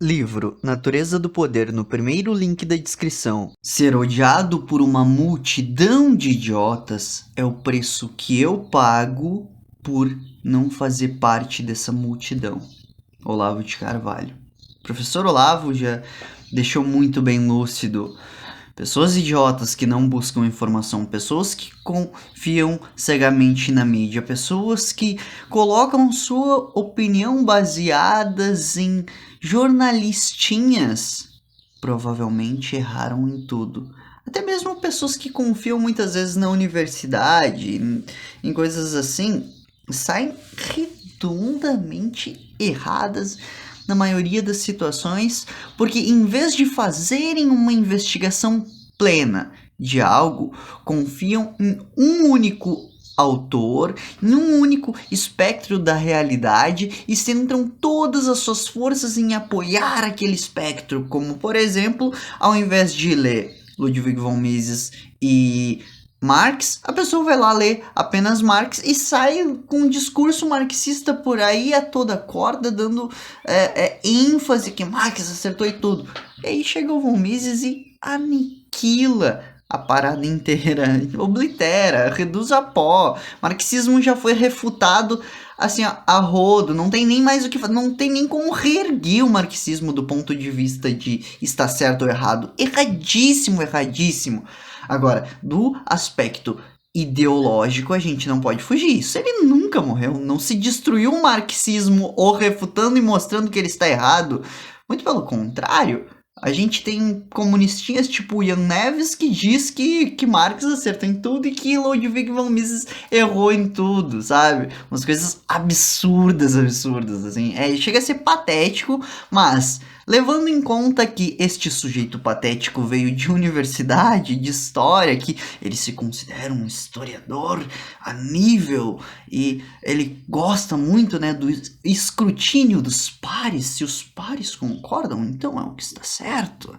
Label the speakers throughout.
Speaker 1: Livro Natureza do Poder no primeiro link da descrição. Ser odiado por uma multidão de idiotas é o preço que eu pago por não fazer parte dessa multidão. Olavo de Carvalho. O professor Olavo já deixou muito bem lúcido. Pessoas idiotas que não buscam informação, pessoas que confiam cegamente na mídia, pessoas que colocam sua opinião baseadas em jornalistinhas, provavelmente erraram em tudo. Até mesmo pessoas que confiam muitas vezes na universidade, em coisas assim, saem redondamente erradas na maioria das situações, porque em vez de fazerem uma investigação plena de algo, confiam em um único autor, em um único espectro da realidade e centram todas as suas forças em apoiar aquele espectro, como por exemplo, ao invés de ler Ludwig von Mises e Marx, a pessoa vai lá ler apenas Marx e sai com um discurso marxista por aí a toda corda, dando ênfase que Marx acertou e tudo. E aí chega o von Mises e aniquila a parada inteira, oblitera, reduz a pó. Marxismo já foi refutado assim a rodo, não tem nem mais o que, não tem nem como reerguer o marxismo do ponto de vista de está certo ou errado. Erradíssimo, erradíssimo. Agora, do aspecto ideológico, a gente não pode fugir. Isso ele nunca morreu. Não se destruiu o marxismo ou refutando e mostrando que ele está errado. Muito pelo contrário. A gente tem comunistinhas tipo Ian Neves que diz que Marx acertou em tudo e que Ludwig von Mises errou em tudo, sabe? Umas coisas absurdas, assim. Chega a ser patético, mas levando em conta que este sujeito patético veio de universidade, de história, que ele se considera um historiador a nível e ele gosta muito, né, do escrutínio dos pares. Se os pares concordam, então é o que está certo.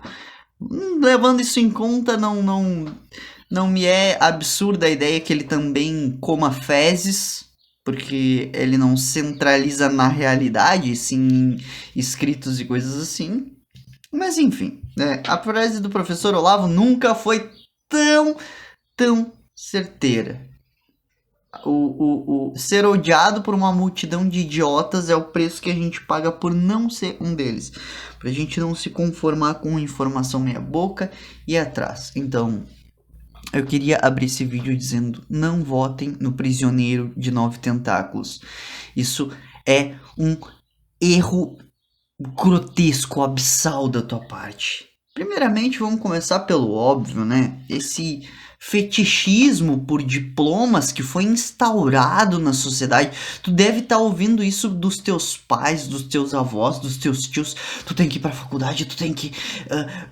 Speaker 1: Levando isso em conta, não me é absurda a ideia que ele também coma fezes, porque ele não centraliza na realidade, sim em escritos e coisas assim. Mas enfim, né, a frase do professor Olavo nunca foi tão certeira. O ser odiado por uma multidão de idiotas é o preço que a gente paga por não ser um deles. Pra gente não se conformar com informação meia boca e ir atrás. Então, eu queria abrir esse vídeo dizendo: não votem no prisioneiro de 9 tentáculos. Isso é um erro grotesco, abissal da tua parte. Primeiramente, vamos começar pelo óbvio, né? Esse fetichismo por diplomas que foi instaurado na sociedade. Tu deve estar ouvindo isso dos teus pais, dos teus avós, dos teus tios. Tu tem que ir pra faculdade, tu tem que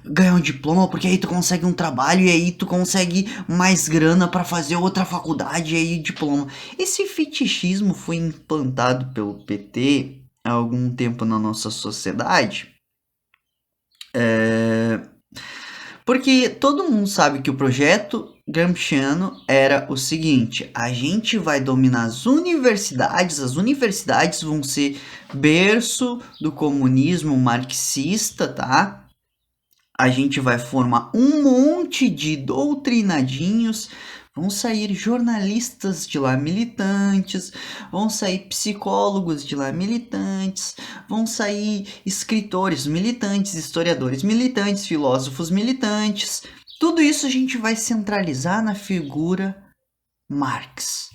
Speaker 1: ganhar um diploma, porque aí tu consegue um trabalho e aí tu consegue mais grana para fazer outra faculdade e aí diploma. Esse fetichismo foi implantado pelo PT há algum tempo na nossa sociedade. Porque todo mundo sabe que o projeto gramsciano era o seguinte: a gente vai dominar as universidades vão ser berço do comunismo marxista, tá? A gente vai formar um monte de doutrinadinhos, vão sair jornalistas de lá militantes, vão sair psicólogos de lá militantes, vão sair escritores militantes, historiadores militantes, filósofos militantes. Tudo isso a gente vai centralizar na figura Marx.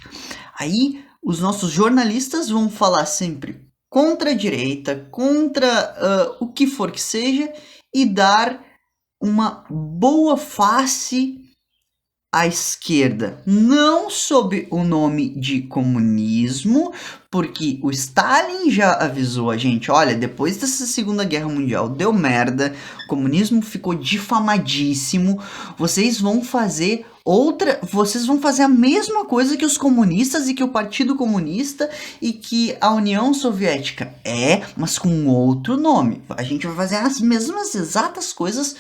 Speaker 1: Aí os nossos jornalistas vão falar sempre contra a direita, contra o que for que seja, e dar uma boa face à esquerda, não sob o nome de comunismo, porque o Stalin já avisou a gente: olha, depois dessa Segunda Guerra Mundial deu merda, o comunismo ficou difamadíssimo, vocês vão fazer a mesma coisa que os comunistas e que o Partido Comunista e que a União Soviética mas com outro nome. A gente vai fazer as mesmas exatas coisas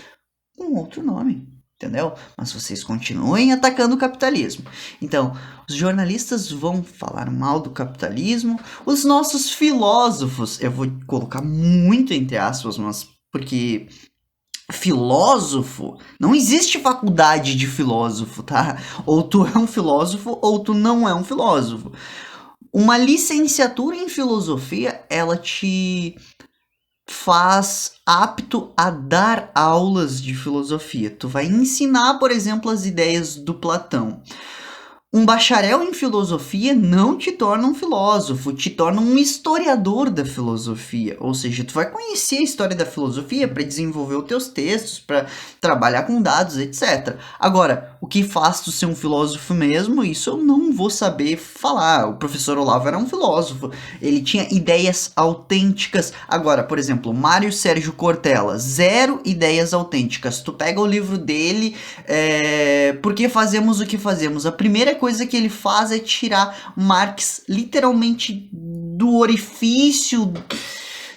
Speaker 1: com outro nome. entendeu? Mas vocês continuem atacando o capitalismo. Então, os jornalistas vão falar mal do capitalismo, os nossos filósofos, eu vou colocar muito entre aspas, mas porque filósofo, não existe faculdade de filósofo, tá? Ou tu é um filósofo ou tu não é um filósofo. Uma licenciatura em filosofia, ela te faz apto a dar aulas de filosofia. Tu vai ensinar, por exemplo, as ideias do Platão. Um bacharel em filosofia não te torna um filósofo, te torna um historiador da filosofia. Ou seja, tu vai conhecer a história da filosofia para desenvolver os teus textos, para trabalhar com dados, etc. Agora, o que faz tu ser um filósofo mesmo, isso eu não vou saber falar. O professor Olavo era um filósofo, ele tinha ideias autênticas. Agora, por exemplo, Mário Sérgio Cortella, zero ideias autênticas. Tu pega o livro dele, Por que fazemos o que fazemos? A primeira coisa que ele faz é tirar Marx literalmente do orifício,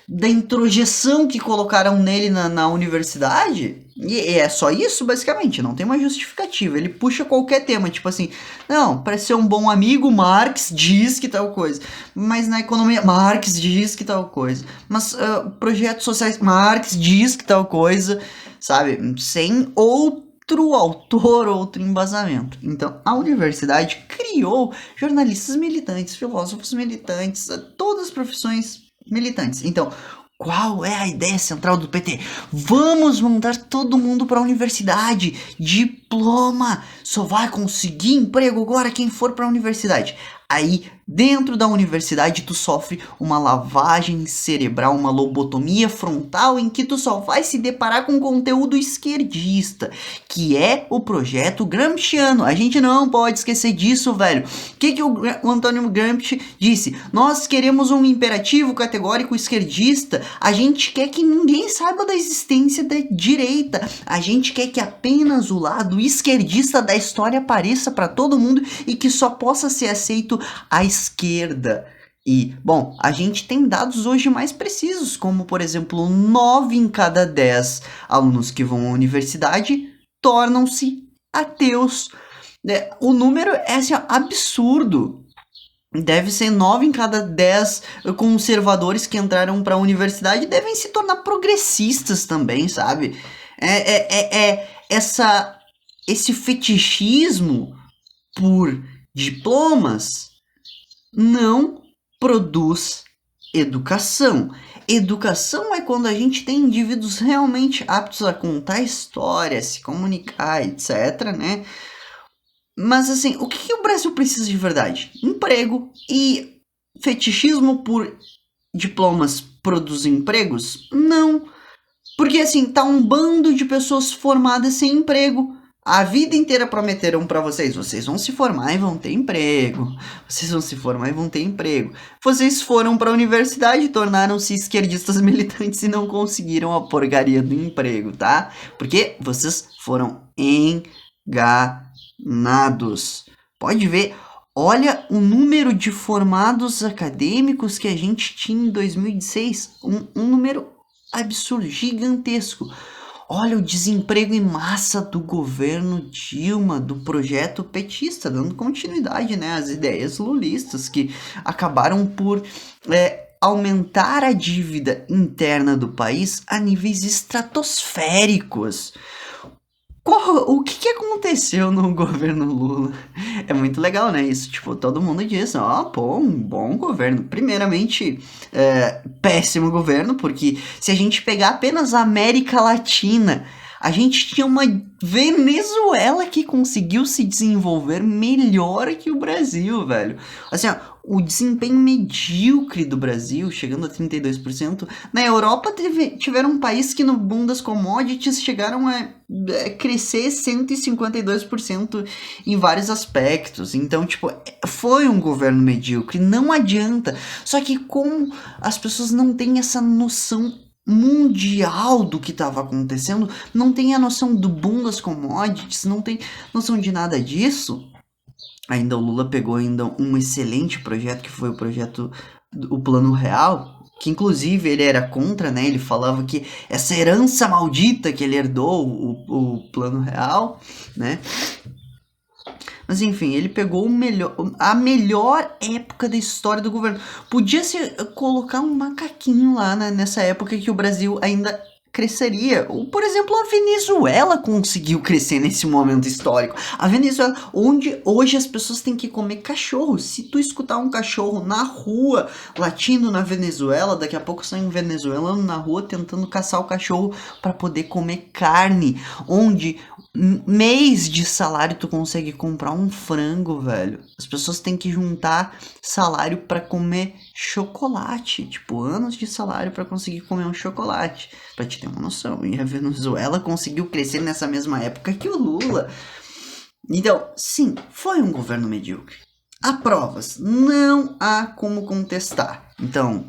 Speaker 1: da introjeção que colocaram nele na universidade. E é só isso, basicamente, não tem uma justificativa. Ele puxa qualquer tema, tipo assim, não, para ser um bom amigo, Marx diz que tal coisa. Mas na economia, Marx diz que tal coisa. Mas projetos sociais, Marx diz que tal coisa, sabe? Sem outro autor, outro embasamento. Então, a universidade criou jornalistas militantes, filósofos militantes, todas as profissões militantes. Então, qual é a ideia central do PT? Vamos mandar todo mundo para a universidade. Diploma. Só vai conseguir emprego agora quem for para a universidade. Aí, dentro da universidade, tu sofre uma lavagem cerebral, uma lobotomia frontal, em que tu só vai se deparar com conteúdo esquerdista, que é o projeto Gramsciano. A gente não pode esquecer disso, velho. O que o Antônio Gramsci disse? Nós queremos um imperativo categórico esquerdista. A gente quer que ninguém saiba da existência da direita. A gente quer que apenas o lado esquerdista da história apareça para todo mundo e que só possa ser aceito à esquerda. E, bom, a gente tem dados hoje mais precisos, como, por exemplo, 9 em cada 10 alunos que vão à universidade tornam-se ateus. O número é assim, absurdo. Deve ser 9 em cada 10 conservadores que entraram para a universidade devem se tornar progressistas também, sabe? Esse fetichismo por diplomas não produz educação. Educação é quando a gente tem indivíduos realmente aptos a contar história, se comunicar, etc, né? Mas assim, o que o Brasil precisa de verdade? Emprego. E fetichismo por diplomas produz empregos? Não. Porque assim, tá um bando de pessoas formadas sem emprego. A vida inteira prometeram para vocês vão se formar e vão ter emprego. Vocês vão se formar e vão ter emprego. Vocês foram para a universidade, tornaram-se esquerdistas militantes e não conseguiram a porcaria do emprego, tá? Porque vocês foram enganados. Pode ver, olha o número de formados acadêmicos que a gente tinha em 2016. Um número absurdo, gigantesco. Olha o desemprego em massa do governo Dilma, do projeto petista, dando continuidade, né, às ideias lulistas que acabaram por aumentar a dívida interna do país a níveis estratosféricos. O que aconteceu no governo Lula? É muito legal, né? Isso, tipo, todo mundo diz, pô, um bom governo. Primeiramente, péssimo governo, porque se a gente pegar apenas a América Latina, a gente tinha uma Venezuela que conseguiu se desenvolver melhor que o Brasil, velho. Assim, o desempenho medíocre do Brasil, chegando a 32%. Na Europa tiveram um país que no boom das commodities chegaram a crescer 152% em vários aspectos. Então, tipo, foi um governo medíocre, não adianta. Só que como as pessoas não têm essa noção mundial do que estava acontecendo, não tem a noção do boom das commodities, não tem noção de nada disso. Ainda o Lula pegou ainda um excelente projeto, que foi o projeto, o Plano Real, que inclusive ele era contra, né? Ele falava que essa herança maldita que ele herdou, o Plano Real, né? Mas enfim, ele pegou a melhor época da história do governo. Podia-se colocar um macaquinho lá nessa época que o Brasil ainda cresceria. Por exemplo, a Venezuela conseguiu crescer nesse momento histórico. A Venezuela, onde hoje as pessoas têm que comer cachorro. Se tu escutar um cachorro na rua latindo na Venezuela, daqui a pouco sai um venezuelano na rua tentando caçar o cachorro para poder comer carne. Onde mês de salário tu consegue comprar um frango, velho. As pessoas têm que juntar salário para comer chocolate, tipo, anos de salário para conseguir comer um chocolate, pra te ter uma noção. E a Venezuela conseguiu crescer nessa mesma época que o Lula. Então, sim, foi um governo medíocre. Há provas, não há como contestar. Então,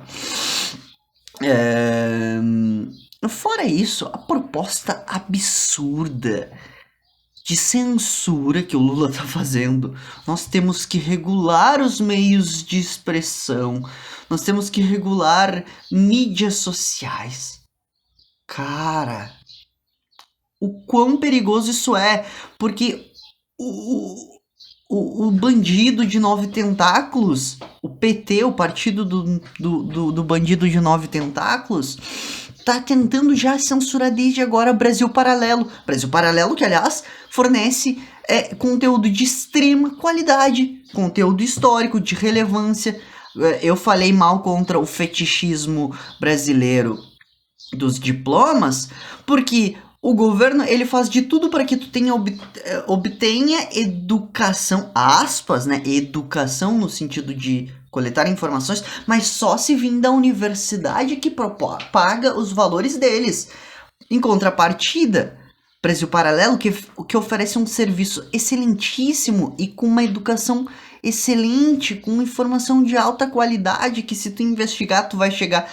Speaker 1: fora isso, a proposta absurda de censura que o Lula tá fazendo, nós temos que regular os meios de expressão, nós temos que regular mídias sociais. Cara, o quão perigoso isso é, porque o bandido de 9 tentáculos, o PT, o partido do bandido de 9 tentáculos, tá tentando já censurar desde agora Brasil Paralelo. Brasil Paralelo que, aliás, fornece conteúdo de extrema qualidade, conteúdo histórico, de relevância. Eu falei mal contra o fetichismo brasileiro dos diplomas, porque o governo ele faz de tudo para que tu obtenha educação, aspas, né? Educação no sentido de coletar informações, mas só se vir da universidade que paga os valores deles. Em contrapartida, Brasil Paralelo, que oferece um serviço excelentíssimo e com uma educação excelente, com informação de alta qualidade, que se tu investigar, tu vai chegar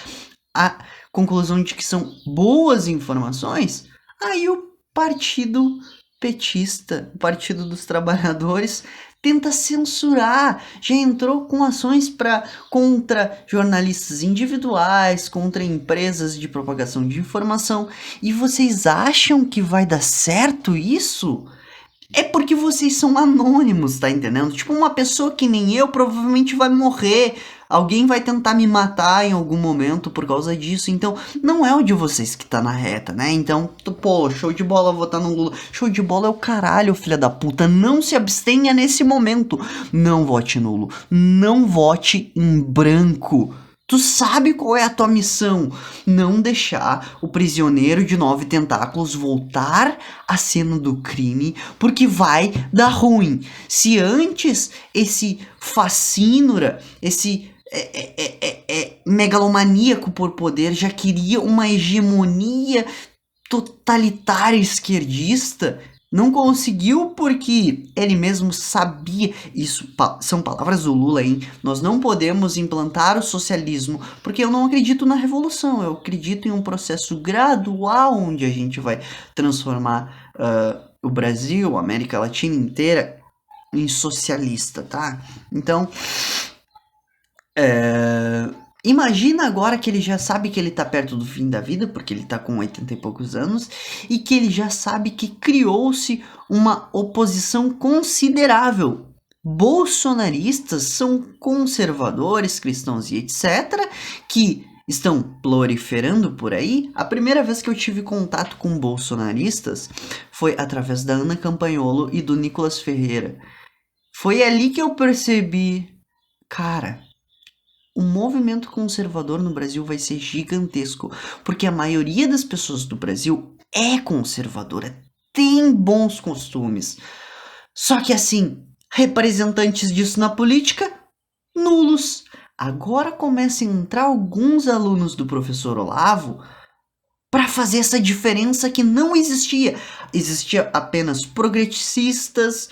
Speaker 1: à conclusão de que são boas informações. Aí o partido petista, o Partido dos Trabalhadores, tenta censurar, já entrou com ações contra jornalistas individuais, contra empresas de propagação de informação. E vocês acham que vai dar certo isso? É porque vocês são anônimos, tá entendendo? Tipo, uma pessoa que nem eu provavelmente vai morrer. Alguém vai tentar me matar em algum momento por causa disso. Então, não é o de vocês que tá na reta, né? Então, pô, show de bola votar no Lula. Show de bola é o caralho, filha da puta. Não se abstenha nesse momento. Não vote nulo. Não vote em branco. Tu sabe qual é a tua missão? Não deixar o prisioneiro de 9 tentáculos voltar à cena do crime, porque vai dar ruim. Se antes esse fascínora, esse megalomaníaco por poder já queria uma hegemonia totalitária esquerdista, não conseguiu porque ele mesmo sabia, isso são palavras do Lula, hein? Nós não podemos implantar o socialismo, porque eu não acredito na revolução, eu acredito em um processo gradual onde a gente vai transformar o Brasil, a América Latina inteira em socialista, tá? Então, imagina agora que ele já sabe que ele tá perto do fim da vida, porque ele tá com 80 e poucos anos, e que ele já sabe que criou-se uma oposição considerável. Bolsonaristas são conservadores, cristãos e etc., que estão proliferando por aí. A primeira vez que eu tive contato com bolsonaristas foi através da Ana Campanholo e do Nicolas Ferreira. Foi ali que eu percebi, cara, o movimento conservador no Brasil vai ser gigantesco, porque a maioria das pessoas do Brasil é conservadora, tem bons costumes. Só que assim, representantes disso na política, nulos. Agora começam a entrar alguns alunos do professor Olavo para fazer essa diferença que não existia. Existia apenas progressistas,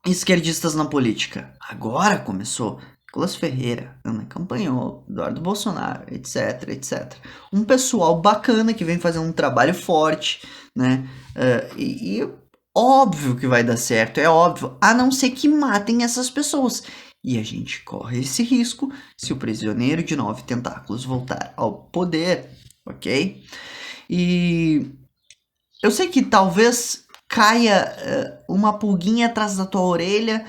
Speaker 1: esquerdistas na política. Agora começou Nicolas Ferreira, Ana Campanholo, Eduardo Bolsonaro, etc, etc. Um pessoal bacana que vem fazendo um trabalho forte, né? E óbvio que vai dar certo, é óbvio. A não ser que matem essas pessoas. E a gente corre esse risco se o prisioneiro de 9 tentáculos voltar ao poder, ok? E eu sei que talvez caia uma pulguinha atrás da tua orelha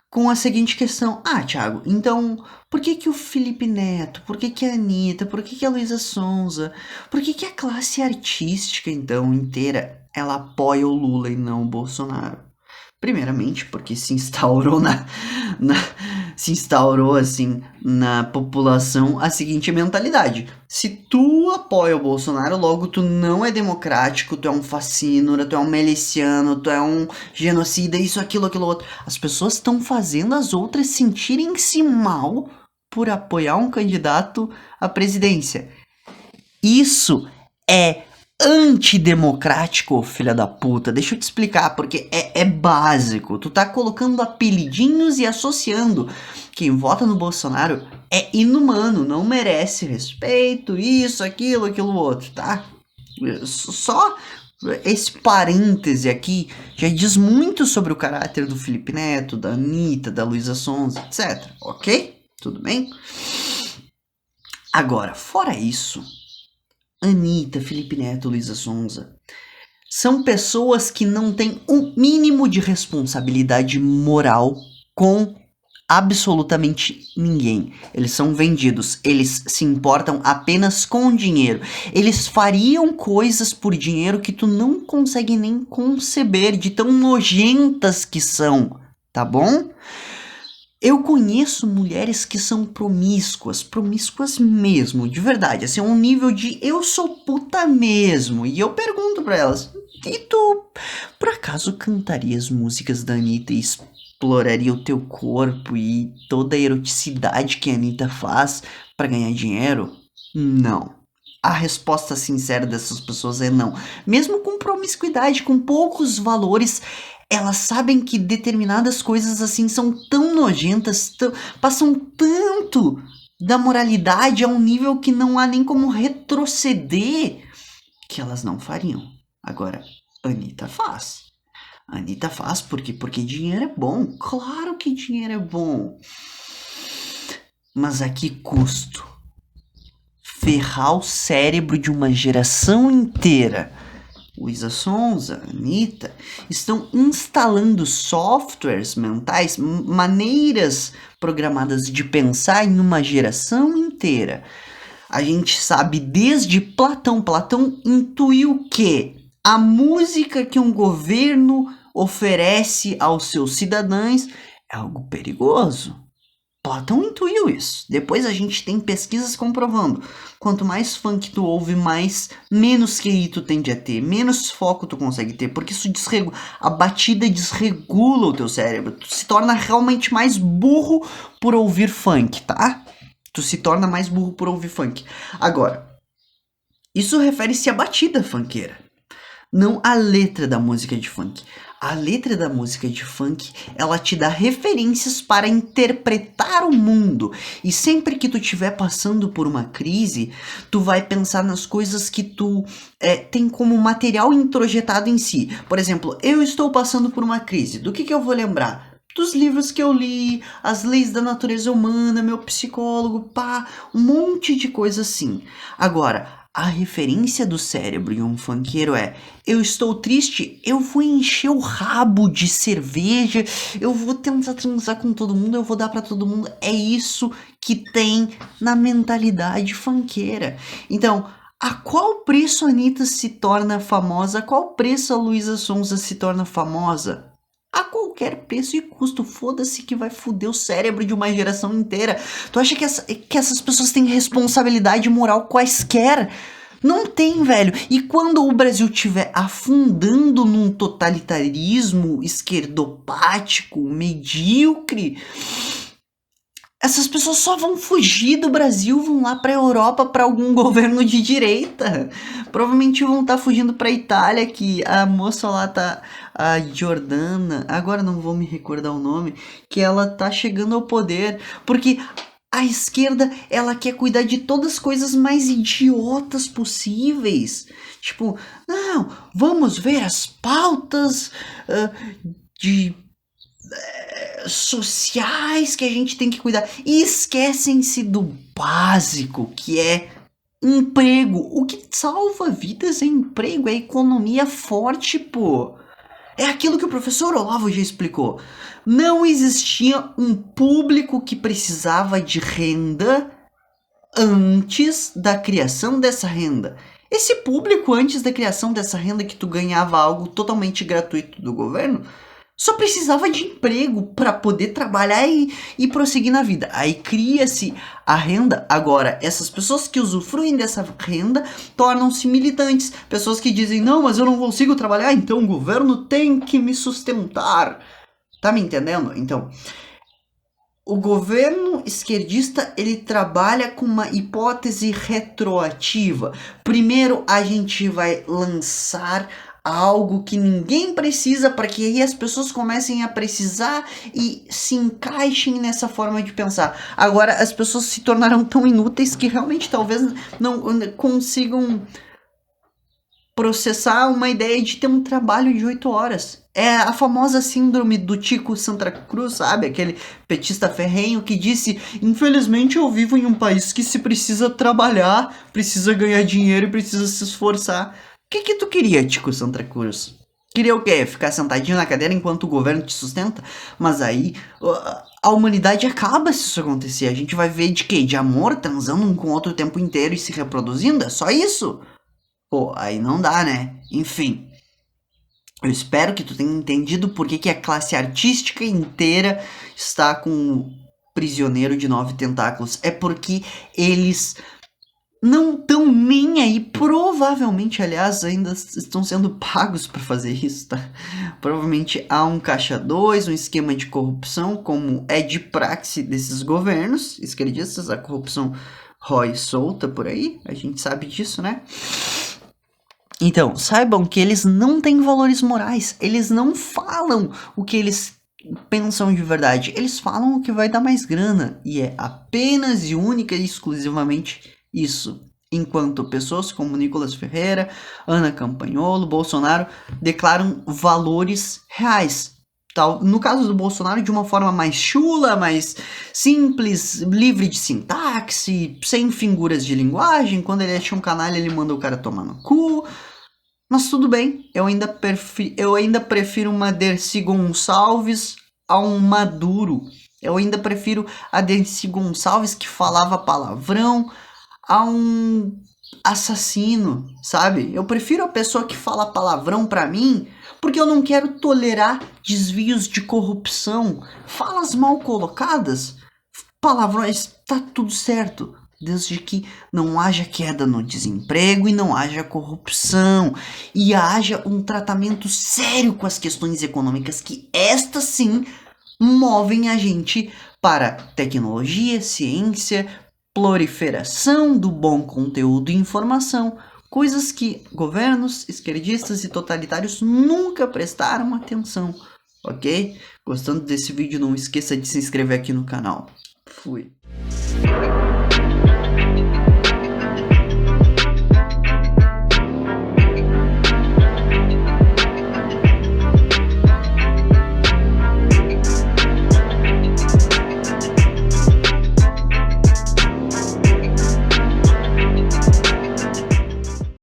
Speaker 1: com a seguinte questão. Ah, Thiago, então por que que o Felipe Neto, por que que a Anitta, por que que a Luísa Sonza, por que que a classe artística, então, inteira, ela apoia o Lula e não o Bolsonaro? Primeiramente porque se instaurou se instaurou assim na população a seguinte mentalidade: se tu apoia o Bolsonaro, logo tu não é democrático, tu é um fascínora, tu é um miliciano, tu é um genocida, isso, aquilo outro. As pessoas estão fazendo as outras sentirem-se mal por apoiar um candidato à presidência. Isso é antidemocrático, filha da puta. Deixa eu te explicar, porque é básico. Tu tá colocando apelidinhos e associando. Quem vota no Bolsonaro é inumano, não merece respeito, isso, aquilo outro, tá? Só esse parêntese aqui já diz muito sobre o caráter do Felipe Neto, da Anitta, da Luísa Sonza, etc. Ok? Tudo bem? Agora, fora isso, Anitta, Felipe Neto, Luísa Sonza são pessoas que não têm um mínimo de responsabilidade moral com absolutamente ninguém. Eles são vendidos, eles se importam apenas com dinheiro. Eles fariam coisas por dinheiro que tu não consegue nem conceber de tão nojentas que são, tá bom? Eu conheço mulheres que são promíscuas mesmo, de verdade, assim, um nível de eu sou puta mesmo. E eu pergunto pra elas: e tu, por acaso cantaria as músicas da Anitta e exploraria o teu corpo e toda a eroticidade que a Anitta faz pra ganhar dinheiro? Não. A resposta sincera dessas pessoas é não. Mesmo com promiscuidade, com poucos valores, elas sabem que determinadas coisas assim são tão nojentas, passam tanto da moralidade a um nível que não há nem como retroceder, que elas não fariam. Agora, Anitta faz. Anitta faz porque dinheiro é bom. Claro que dinheiro é bom. Mas a que custo? Ferrar o cérebro de uma geração inteira. Luísa Sonza, Anitta, estão instalando softwares mentais, maneiras programadas de pensar em uma geração inteira. A gente sabe desde Platão. Platão intuiu que a música que um governo oferece aos seus cidadãos é algo perigoso. Platão intuiu isso. Depois a gente tem pesquisas comprovando. Quanto mais funk tu ouve, menos QI tu tende a ter, menos foco tu consegue ter, porque isso a batida desregula o teu cérebro. Tu se torna realmente mais burro por ouvir funk, tá? Tu se torna mais burro por ouvir funk. Agora, isso refere-se à batida funkeira, não à letra da música de funk. A letra da música de funk, ela te dá referências para interpretar o mundo. E sempre que tu estiver passando por uma crise, tu vai pensar nas coisas que tu tem como material introjetado em si. Por exemplo, eu estou passando por uma crise. Do que eu vou lembrar? Dos livros que eu li, as leis da natureza humana, meu psicólogo, um monte de coisa assim. Agora, a referência do cérebro em um funkeiro é: eu estou triste, eu vou encher o rabo de cerveja, eu vou tentar transar com todo mundo, eu vou dar pra todo mundo. É isso que tem na mentalidade funkeira. Então, a qual preço a Anitta se torna famosa? A qual preço a Luísa Sonza se torna famosa? A qualquer preço e custo. Foda-se que vai foder o cérebro de uma geração inteira. Tu acha que essas pessoas têm responsabilidade moral quaisquer? Não tem, velho. E quando o Brasil estiver afundando num totalitarismo esquerdopático, medíocre, essas pessoas só vão fugir do Brasil, vão lá pra Europa pra algum governo de direita. Provavelmente vão estar fugindo pra Itália, que a moça lá tá, a Jordana, agora não vou me recordar o nome, que ela tá chegando ao poder, porque a esquerda, ela quer cuidar de todas as coisas mais idiotas possíveis. Tipo, não, vamos ver as pautas de sociais que a gente tem que cuidar. E esquecem-se do básico, que é emprego. O que salva vidas é emprego, é economia forte, pô. É aquilo que o professor Olavo já explicou. Não existia um público que precisava de renda antes da criação dessa renda. Esse público, antes da criação dessa renda, que tu ganhava algo totalmente gratuito do governo, só precisava de emprego para poder trabalhar e prosseguir na vida. Aí cria-se a renda. Agora, essas pessoas que usufruem dessa renda tornam-se militantes. Pessoas que dizem, não, mas eu não consigo trabalhar, então o governo tem que me sustentar. Tá me entendendo? Então, o governo esquerdista, ele trabalha com uma hipótese retroativa. Primeiro a gente vai lançar algo que ninguém precisa para que aí as pessoas comecem a precisar e se encaixem nessa forma de pensar. Agora as pessoas se tornaram tão inúteis que realmente talvez não consigam processar uma ideia de ter um trabalho de 8 horas. É a famosa síndrome do Tico Santa Cruz, sabe? Aquele petista ferrenho que disse, infelizmente eu vivo em um país que se precisa trabalhar, precisa ganhar dinheiro e precisa se esforçar. O que tu queria, Tico Santa Cruz? Queria o quê? Ficar sentadinho na cadeira enquanto o governo te sustenta? Mas aí a humanidade acaba se isso acontecer. A gente vai ver de quê? De amor, transando um com o outro o tempo inteiro e se reproduzindo? É só isso? Pô, aí não dá, né? Enfim, eu espero que tu tenha entendido por que a classe artística inteira está com um prisioneiro de 9 tentáculos. É porque eles não estão nem aí. Provavelmente, aliás, ainda estão sendo pagos para fazer isso, tá? Provavelmente há um caixa 2, um esquema de corrupção, como é de praxe desses governos esquerdistas. A corrupção rói solta por aí, a gente sabe disso, né? Então, saibam que eles não têm valores morais. Eles não falam o que eles pensam de verdade. Eles falam o que vai dar mais grana. E é apenas e única e exclusivamente isso. Enquanto pessoas como Nicolas Ferreira, Ana Campanholo, Bolsonaro declaram valores reais. No caso do Bolsonaro, de uma forma mais chula, mais simples, livre de sintaxe, sem figuras de linguagem. Quando ele acha um canalha, ele manda o cara tomar no cu. Mas tudo bem, eu ainda prefiro uma Dercy Gonçalves a um Maduro. Eu ainda prefiro a Dercy Gonçalves que falava palavrão a um assassino, sabe? Eu prefiro a pessoa que fala palavrão pra mim, porque eu não quero tolerar desvios de corrupção, falas mal colocadas, palavrões, tá tudo certo. Desde que não haja queda no desemprego e não haja corrupção e haja um tratamento sério com as questões econômicas, que estas sim movem a gente para tecnologia, ciência, proliferação do bom conteúdo e informação, coisas que governos esquerdistas e totalitários nunca prestaram atenção, ok? Gostando desse vídeo, não esqueça de se inscrever aqui no canal. Fui.